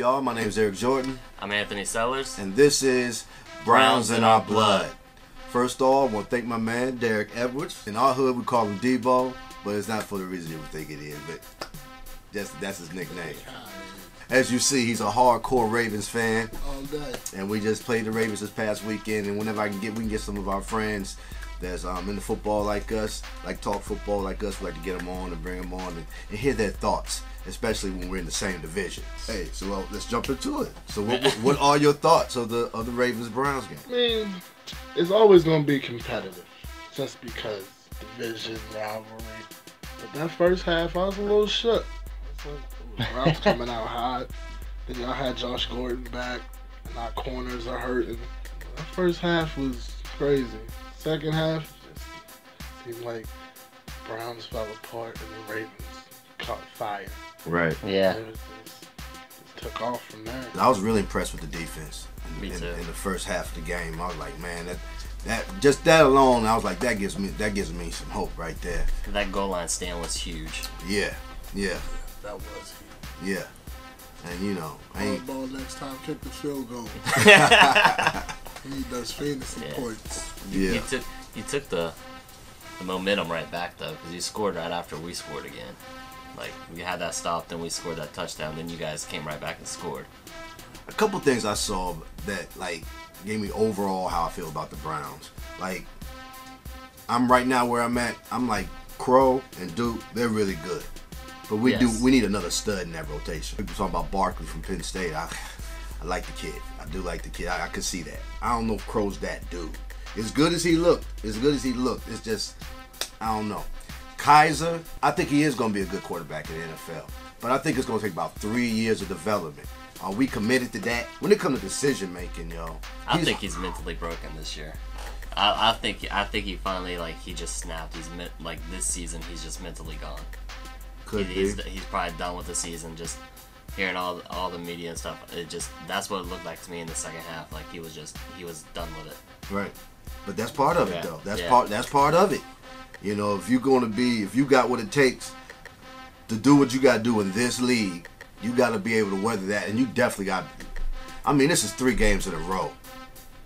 y'all? My name is Eric Jordan. I'm Anthony Sellers. And this is Browns in Our Blood. First off, I want to thank my man, Dereck Edwards. In our hood, we call him Debo, but it's not for the reason you would think it is, but that's his nickname. As you see, he's a hardcore Ravens fan. All day. And we just played the Ravens this past weekend, and whenever we can get some of our friends that's into football like us, like talk football like us, we like to get them on and bring them on and hear their thoughts, especially when we're in the same division. Hey, so let's jump into it. So what are your thoughts of the Ravens-Browns game? I mean, it's always going to be competitive, just because division, rivalry. But that first half, I was a little shook. The Browns coming out hot. Then y'all had Josh Gordon back, and our corners are hurting. That first half was crazy. Second half, just seemed like Browns fell apart and the Ravens caught fire. Right. Yeah. It just took off from there. I was really impressed with the defense in the first half of the game. I was like, man, that alone, I was like, that gives me some hope right there. That goal line stand was huge. Yeah. That was huge. Yeah. And you know, ball next time, kick the field goal. He need those fantasy points. Yeah. You took the momentum right back though, because you scored right after we scored again. Like we had that stop, then we scored that touchdown, then you guys came right back and scored. A couple things I saw that like gave me overall how I feel about the Browns. Like I'm right now where I'm at. I'm like Crow and Duke. They're really good. But we need another stud in that rotation. People talking about Barkley from Penn State. I like the kid. I do like the kid. I could see that. I don't know if Crow's that dude. As good as he looked, it's just, I don't know. Kizer, I think he is going to be a good quarterback in the NFL. But I think it's going to take about 3 years of development. Are we committed to that? When it comes to decision making, yo. I think he's mentally broken this year. I think he finally, like, he just snapped. This season, he's just mentally gone. He's probably done with the season. Just hearing all the media and stuff, that's what it looked like to me in the second half. Like he was done with it. Right, but that's part of it though. That's part of it. You know, if you got what it takes to do what you got to do in this league, you got to be able to weather that, and you definitely got. I mean, this is 3 games in a row.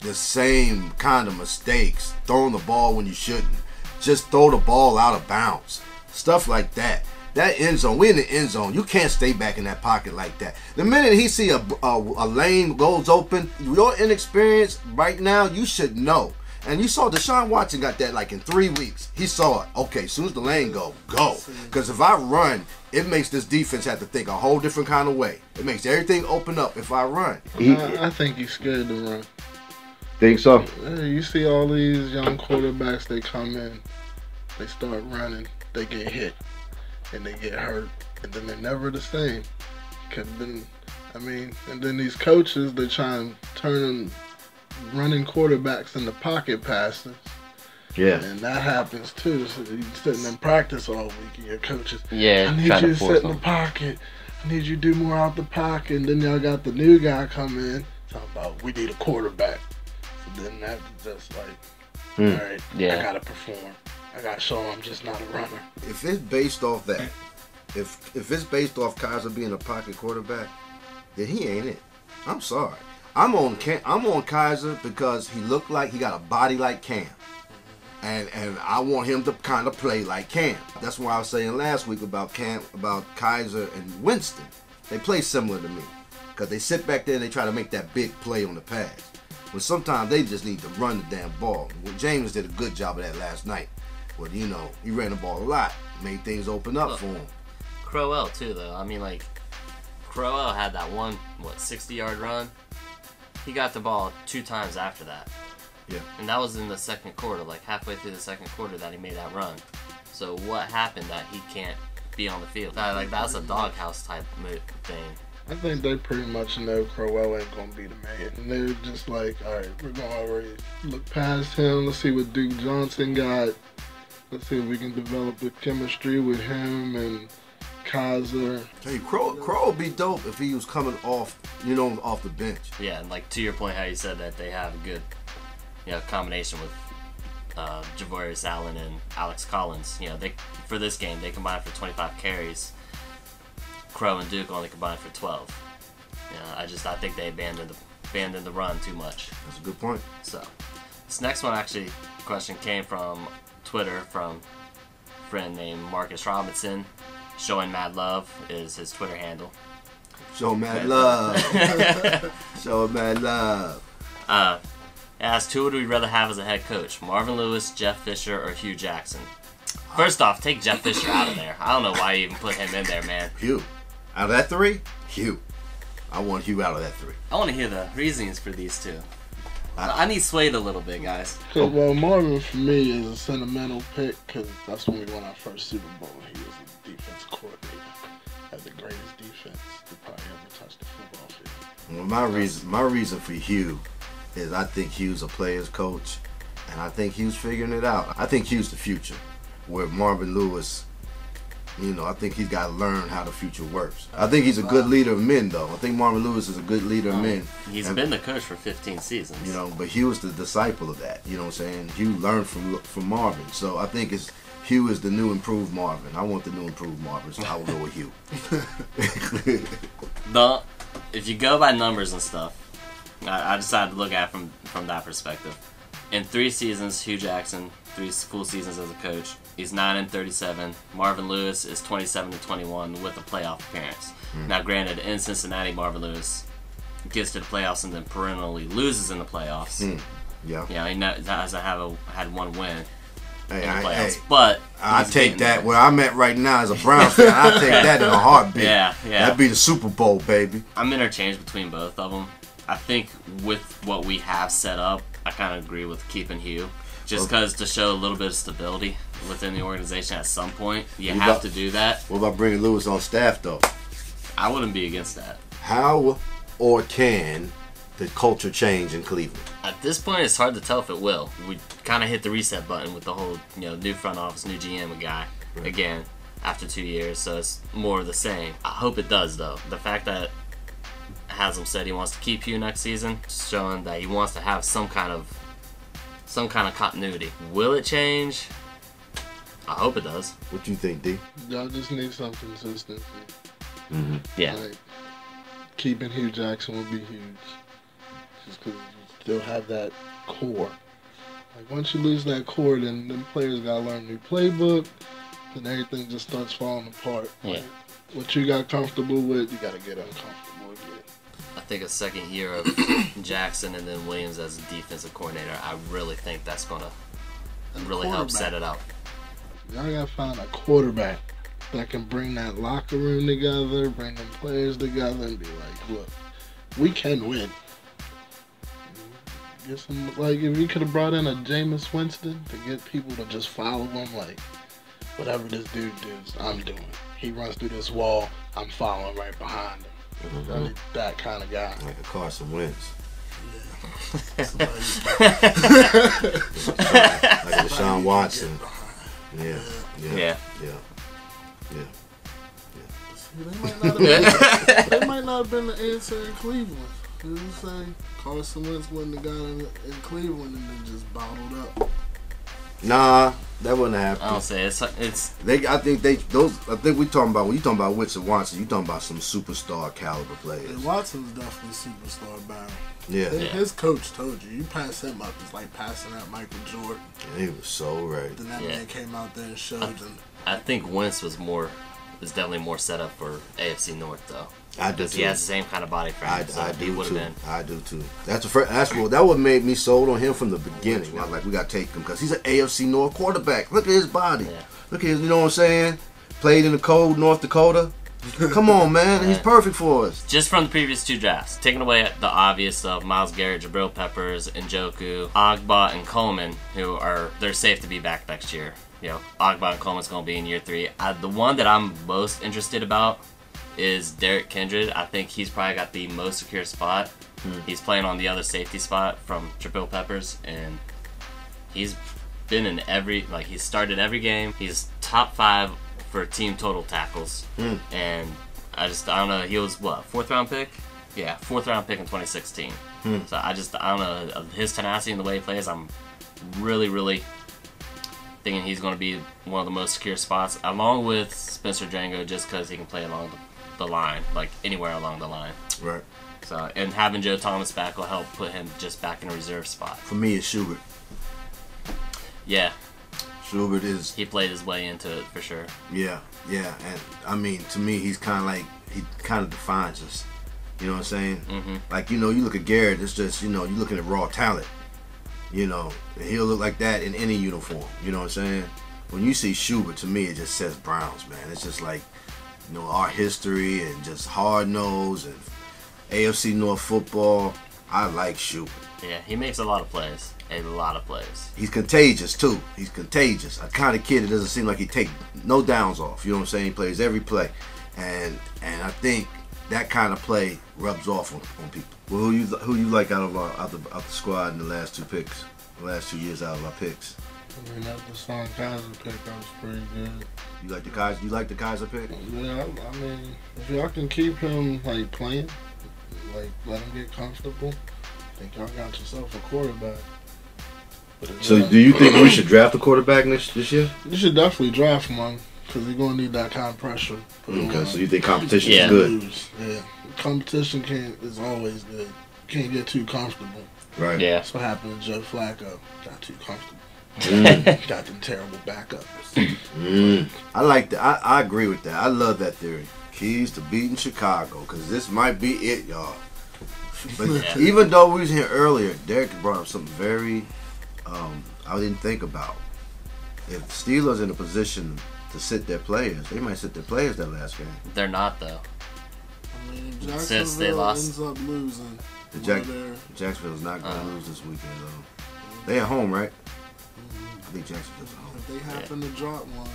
The same kind of mistakes, throwing the ball when you shouldn't, just throw the ball out of bounds, stuff like that. That end zone, we in the end zone. You can't stay back in that pocket like that. The minute he see a lane goes open, your inexperience right now, you should know. And you saw Deshaun Watson got that like in 3 weeks. He saw it. Okay, as soon as the lane go. Because if I run, it makes this defense have to think a whole different kind of way. It makes everything open up if I run. I think he's scared to run. Think so? You see all these young quarterbacks, they come in, they start running, they get hit. And they get hurt, and then they're never the same. And then these coaches, they try and turn running quarterbacks into pocket passers. Yeah. And that happens too. So you're sitting in practice all week, and your coaches, I need you to sit in the pocket. I need you to do more out the pocket. And then y'all got the new guy come in, talking about, we need a quarterback. So then that's just like, all right, I got to perform. I got to show him I'm just not a runner. If it's based off that, if it's based off Kizer being a pocket quarterback, then he ain't it. I'm sorry. I'm on Kizer because he looked like he got a body like Cam. And I want him to kind of play like Cam. That's why I was saying last week about Kizer and Winston. They play similar to me. Because they sit back there and they try to make that big play on the pass. When sometimes they just need to run the damn ball. Well, James did a good job of that last night. But, you know, he ran the ball a lot. Made things open up for him. Crowell, too, though. I mean, like, Crowell had that 60-yard run. He got the ball 2 times after that. Yeah. And that was in the second quarter, like halfway through the second quarter that he made that run. So what happened that he can't be on the field? That's a doghouse type thing. I think they pretty much know Crowell ain't going to be the man. And they're just like, all right, we're going to already look past him. Let's see what Duke Johnson got. Let's see if we can develop the chemistry with him and Kizer. Hey, Crow would be dope if he was coming off, off the bench. Yeah, and like to your point, how you said that they have a good, combination with Javorius Allen and Alex Collins. For this game, they combined for 25 carries. Crow and Duke only combined for 12. I think they abandoned the run too much. That's a good point. So, this next one actually, question came from Twitter from a friend named Marcus Robinson. Showing Mad Love is his Twitter handle. Show mad love. Show mad love. Asked, who would we rather have as a head coach? Marvin Lewis, Jeff Fisher, or Hugh Jackson? First off, take Jeff Fisher out of there. I don't know why you even put him in there, man. Hugh. Out of that 3, Hugh. I want Hugh out of that 3. I want to hear the reasons for these two. I need swayed a little bit, guys. Well, Marvin for me is a sentimental pick because that's when we won our first Super Bowl. He was the defense coordinator. Had the greatest defense to probably ever touch the football field. Well, my reason for Hugh is I think Hugh's a player's coach, and I think Hugh's figuring it out. I think Hugh's the future. Where Marvin Lewis, I think he's got to learn how the future works. I think he's a good leader of men, though. I think Marvin Lewis is a good leader of men. He's been the coach for 15 seasons. But Hugh was the disciple of that. You know what I'm saying? Hugh learned from Marvin. So I think Hugh is the new improved Marvin. I want the new improved Marvin, so I will go with Hugh. If you go by numbers and stuff, I decided to look at it from that perspective. In 3 seasons, Hugh Jackson, 3 full seasons as a coach, he's 9-37. Marvin Lewis is 27-21 with a playoff appearance. Now, granted, in Cincinnati, Marvin Lewis gets to the playoffs and then perennially loses in the playoffs. Yeah. He hasn't had 1 win in the playoffs. Hey, but I take that. Where I'm at right now as a Browns fan, I take that in a heartbeat. Yeah. That'd be the Super Bowl, baby. I'm interchanged between both of them. I think with what we have set up, I kind of agree with keeping Hugh. Just because to show a little bit of stability within the organization at some point, you have to do that. What about bringing Lewis on staff, though? I wouldn't be against that. How or can the culture change in Cleveland? At this point, it's hard to tell if it will. We kind of hit the reset button with the whole, new front office, new GM guy again after 2 years, so it's more of the same. I hope it does, though. The fact that Haslam said he wants to keep Hugh next season, showing that he wants to have some kind of continuity. Will it change? I hope it does. What do you think, D? Y'all just need some consistency. Yeah. Like, keeping Hugh Jackson would be huge. Just because you still have that core. Like, once you lose that core, then them players got to learn a new playbook, and everything just starts falling apart. Yeah. Like, what you got comfortable with, you got to get uncomfortable again. I think a second year of Jackson and then Williams as a defensive coordinator, I really think that's going to really help set it up. Y'all got to find a quarterback that can bring that locker room together, bring them players together, and be like, look, we can win. Get some, like, if you could have brought in a Jameis Winston to get people to just follow him, like, whatever this dude does, I'm doing. He runs through this wall, I'm following right behind him. That kind of guy. Like a Carson Wentz. Yeah. Like a Deshaun Watson. Yeah. They might not have been the answer in Cleveland. You know what I'm saying? Carson Wentz wouldn't have got in Cleveland and then just bottled up. Nah, that wouldn't have happened. I don't say it's. I think we talking about when you talking about Wentz and Watson, you talking about some superstar caliber players. And Watson's definitely superstar bound. Yeah. His coach told you pass him up. It's like passing out Michael Jordan. Yeah, he was so right. Then that man came out there and showed them. I think Wentz was definitely more set up for AFC North though. I do too. He has the same kind of body frame. I do too. Been. I do too. That's what made me sold on him from the beginning. I was like, we gotta take him because he's an AFC North quarterback. Look at his body. Yeah. Look at his, you know what I'm saying? Played in the cold North Dakota. Come on, man. Yeah. He's perfect for us. Just from the previous 2 drafts, taking away the obvious stuff, Myles Garrett, Jabril Peppers, Njoku, Ogba, and Coleman, they're safe to be back next year. Ogba and Coleman's gonna be in year 3. The one that I'm most interested about is Dereck Edwards. I think he's probably got the most secure spot. He's playing on the other safety spot from Jabril Peppers, and he's been in he's started every game. He's top 5 for team total tackles, and I don't know. He was what, 4th round pick? Yeah, 4th round pick in 2016. So I don't know, his tenacity and the way he plays. I'm really, really thinking he's going to be one of the most secure spots, along with Spencer Django, just because he can play along the line, like anywhere along the line. Right. So, and having Joe Thomas back will help put him just back in a reserve spot. For me, it's Schubert. Yeah. Schubert is... He played his way into it for sure. Yeah. And, I mean, to me, he's kind of like... He kind of defines us. You know what I'm saying? Mm-hmm. Like, you know, you look at Garrett, it's just, you know, you're looking at raw talent. You know, and he'll look like that in any uniform. You know what I'm saying? When you see Schubert, to me, it just says Browns, man. It's just like, you know, our history and just hard nose and AFC North football. I like Schubert. Yeah, he makes a lot of plays. A lot of plays. He's contagious, too. He's contagious. A kind of kid that doesn't seem like he take no downs off. You know what I'm saying? He plays every play. And I think that kind of play rubs off on people. Well, who you like out the squad in the last 2 picks? The last 2 years out of our picks? I mean, that Deshone Kizer pick, that was pretty good. You like the Kizer? You like the Kizer pick? Yeah, I mean, if y'all can keep him like playing, like let him get comfortable, I think y'all got yourself a quarterback. So, do you think we should draft a quarterback this year? You should definitely draft one because you're gonna need that kind of pressure. Okay, so you think competition is good? Yeah, competition is always good. Can't get too comfortable. Right. Yeah. That's what happened to Joe Flacco. Got too comfortable. Got them terrible backups. I like that. I agree with that. I love that theory. Keys to beating Chicago, because this might be it, y'all. But even though we was here earlier, Dereck brought up something very I didn't think about. If Steelers in a position to sit their players, they might sit their players that last game. They're not, though. I mean, Since they lost, ends up losing. Jacksonville's not going to lose this weekend, though. They at home, right? I think Jacksonville's at home. If they happen to drop one.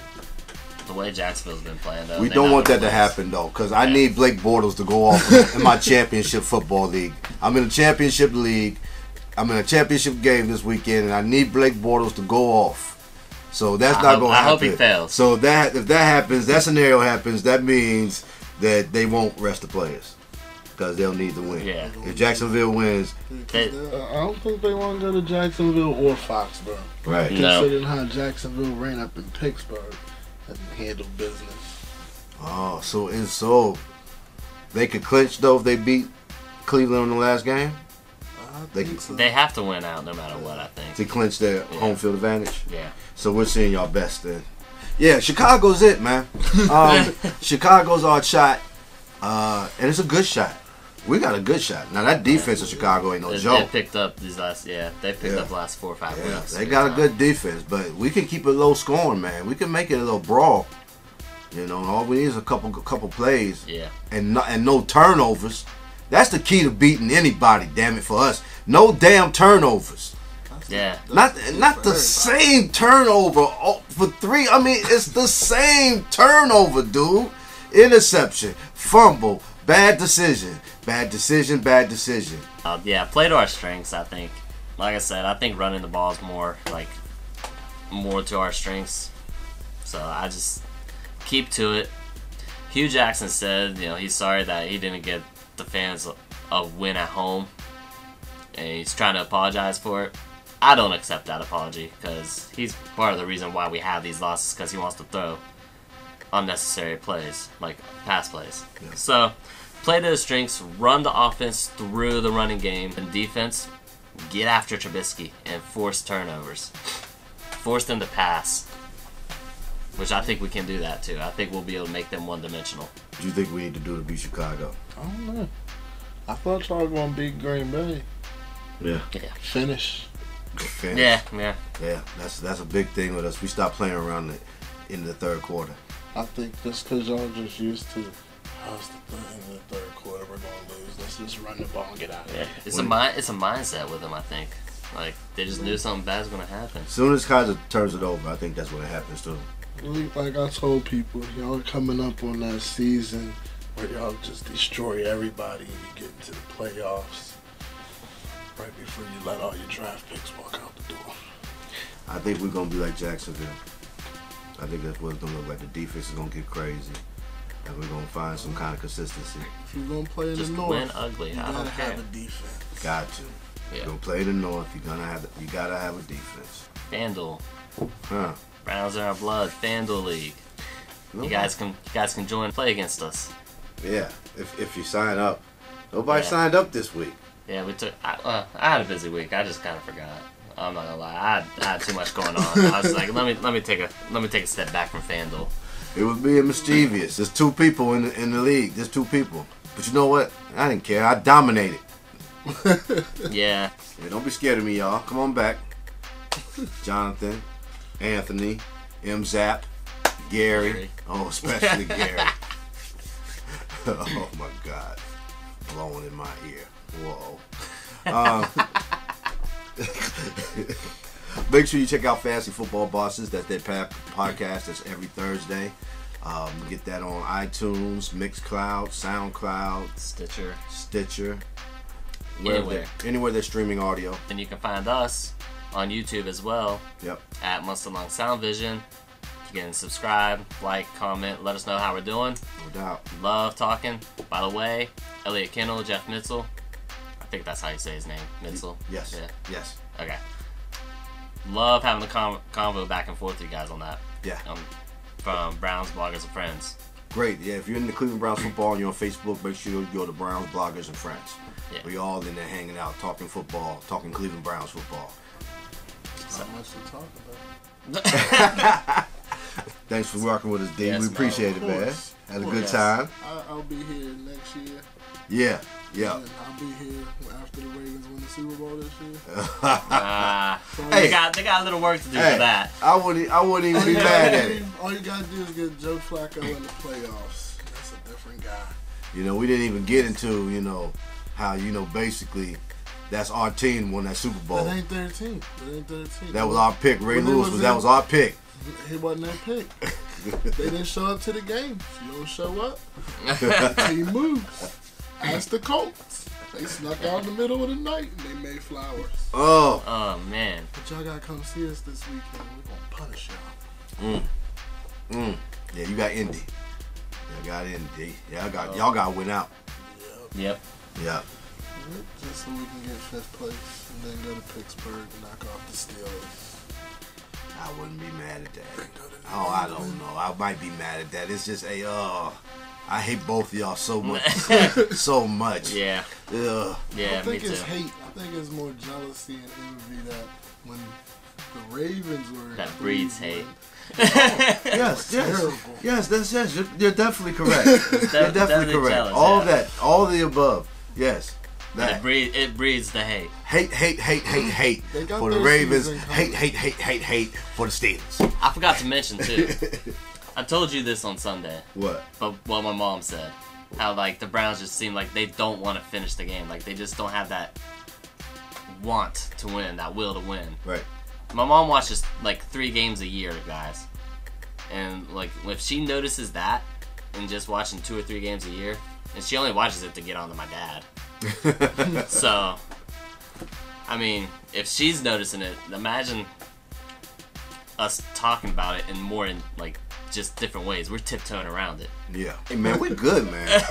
The way Jacksonville's been playing, though. We don't want that to happen, though, because I need Blake Bortles to go off in my championship football league. I'm in a championship league. I'm in a championship game this weekend, and I need Blake Bortles to go off. So that's not going to happen. I hope he fails. So if that happens, that scenario happens, that means that they won't rest the players because they'll need to win. Yeah. If Jacksonville wins, I don't think they want to go to Jacksonville or Foxborough. Right. Considering how Jacksonville ran up in Pittsburgh and handled business. Oh, so they could clinch though if they beat Cleveland in the last game. They have to win out no matter what, I think. To clinch their home field advantage. Yeah. So we're seeing y'all best then. Yeah, Chicago's it, man. Chicago's our shot, and it's a good shot. We got a good shot. Now that defense of Chicago ain't no joke. They picked up these last, they picked up the last 4 or 5 weeks. They got a good defense, but we can keep it low scoring, man. We can make it a little brawl. You know, all we need is a couple plays. Yeah. And no turnovers. That's the key to beating anybody, damn it, for us. No damn turnovers. Yeah. Not the same turnover for 3. I mean, it's the same turnover, dude. Interception, fumble, bad decision. Bad decision. Play to our strengths, I think. Like I said, I think running the ball is more to our strengths. So I just keep to it. Hugh Jackson said, he's sorry that he didn't get the fans a win at home, and he's trying to apologize for it. I don't accept that apology because he's part of the reason why we have these losses, because he wants to throw unnecessary plays, like pass plays. Yeah. So play to the strengths, run the offense through the running game, and defense, get after Trubisky and force turnovers. Force them to pass, which I think we can do that too. I think we'll be able to make them one-dimensional. What do you think we need to do to beat Chicago? I don't know. I thought y'all were going to beat Green Bay. Yeah. Finish. Yeah. That's a big thing with us. We stopped playing around in the third quarter. I think that's because y'all just used to, how's the thing in the third quarter, we're going to lose. Let's just run the ball and get out of here. It's a mindset with them, I think. Like, they just knew something bad was going to happen. As soon as Kizer turns it over, I think that's what happens to him. Like I told people, y'all are coming up on that season where y'all just destroy everybody and you get into the playoffs right before you let all your draft picks walk out the door. I think we're going to be like Jacksonville. I think that's what it's going to look like. The defense is going to get crazy. And we're going to find some kind of consistency. If you're going to play in just the North, win ugly. you got to have a defense. Got to. Yeah. You're going to play in the North, you got to have a defense. FanDuel. Huh. Browns in our blood. FanDuel League. You guys can join and play against us. Yeah. If you sign up, Nobody signed up this week. Yeah, we took. I had a busy week. I just kind of forgot. I'm not gonna lie. I had too much going on. I was like, let me take a step back from FanDuel. It was being mischievous. There's 2 people in the league. There's 2 people. But you know what? I didn't care. I dominated. Yeah. Don't be scared of me, y'all. Come on back. Jonathan, Anthony, M-Zap, Gary. Oh, especially Gary. Oh, my God. Blowing in my ear. Whoa. Make sure you check out Fantasy Football Bosses. That's their podcast. That's every Thursday. Get that on iTunes, Mixcloud, SoundCloud, Stitcher. Anywhere they're streaming audio. And you can find us on YouTube as well. Yep. At Monstalung Soundvizion. You can subscribe, like, comment, let us know how we're doing. No doubt. Love talking. By the way, Elliot Kendall, Jeff Mitzel. I think that's how you say his name. Mitzel. Yes. Yeah. Yes. Okay. Love having the convo back and forth with you guys on that. Yeah. From Browns, Bloggers, and Friends. Great. Yeah, if you're in the Cleveland Browns football and you're on Facebook, make sure you go to Browns, Bloggers, and Friends. Yeah. We're all in there hanging out, talking football, talking Cleveland Browns football. Not much to talk about. Thanks for working with us, D. Yes, we appreciate it, man. Had a good time. I'll be here next year. Yeah. I'll be here after the Ravens win the Super Bowl this year. Hey, they got a little work to do for that. I wouldn't even be mad at it. All you gotta do is get Joe Flacco in the playoffs. That's a different guy. We didn't even get into, how, basically, that's our team won that Super Bowl. That ain't their team. That was our pick. Ray Lewis that was our pick. He wasn't that pick. They didn't show up to the game. If you don't show up, team moves. Ask the Colts. They snuck out in the middle of the night and they made flowers. Oh man. But y'all gotta come see us this weekend. We're gonna punish y'all. Yeah, you got Indy. Y'all got Indy. Y'all got win out. Yep. Yeah. Just so we can get 5th place and then go to Pittsburgh and knock off the Steelers. I wouldn't be mad at that. Oh, I don't know. I might be mad at that. It's just I hate both of y'all so much. So much. Yeah. Ugh. Yeah, I think me it's too. hate. I think it's more jealousy and envy that when the Ravens were That breeds hate. Yes. Yes. You're definitely correct. You're definitely correct. Jealous, All that. All of the above. Yes. That. It breeds the hate. Hate for the Ravens. Hate for the Steelers. I forgot to mention too. I told you this on Sunday. What? But what my mom said, how the Browns just seem like they don't want to finish the game. Like they just don't have that want to win, that will to win. Right. My mom watches 3 games a year, guys, and if she notices that and just watching 2 or 3 games a year, and she only watches it to get on to my dad. So, I mean, if she's noticing it, imagine us talking about it in just different ways. We're tiptoeing around it. Yeah. Hey, man, we're good, man.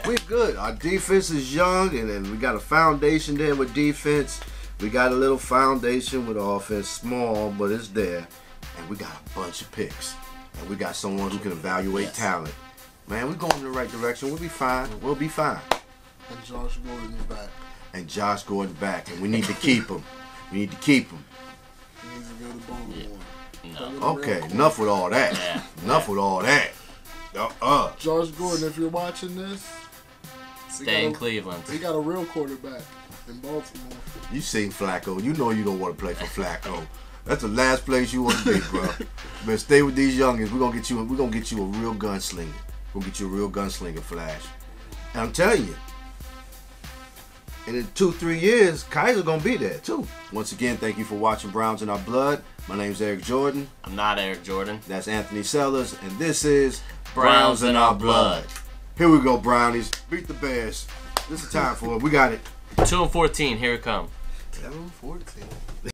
We're good. Our defense is young, and then we got a foundation there with defense. We got a little foundation with offense, small, but it's there. And we got a bunch of picks. And we got someone who can evaluate talent. Man, we're going in the right direction. We'll be fine. We'll be fine. And Josh Gordon's back. And we need to keep him. He needs to go to Baltimore. No. Okay, enough with all that. Yeah. Enough with all that. Josh Gordon, if you're watching this, Stay in Cleveland. He got a real quarterback in Baltimore. You seen Flacco. You know you don't want to play for Flacco. That's the last place you want to be, bro. But stay with these youngins. We're gonna get you a real gunslinger. We're gonna get you a real gunslinger, Flash. And I'm telling you, and in 2-3 years, Kizer gonna be there too. Once again, thank you for watching Browns in Our Blood. My name's Eric Jordan. I'm not Eric Jordan. That's Anthony Sellers, and this is Browns in Our Blood. Here we go, Brownies. Beat the Bears. This is time for it. We got it. 2-14. Here it comes. 2-14.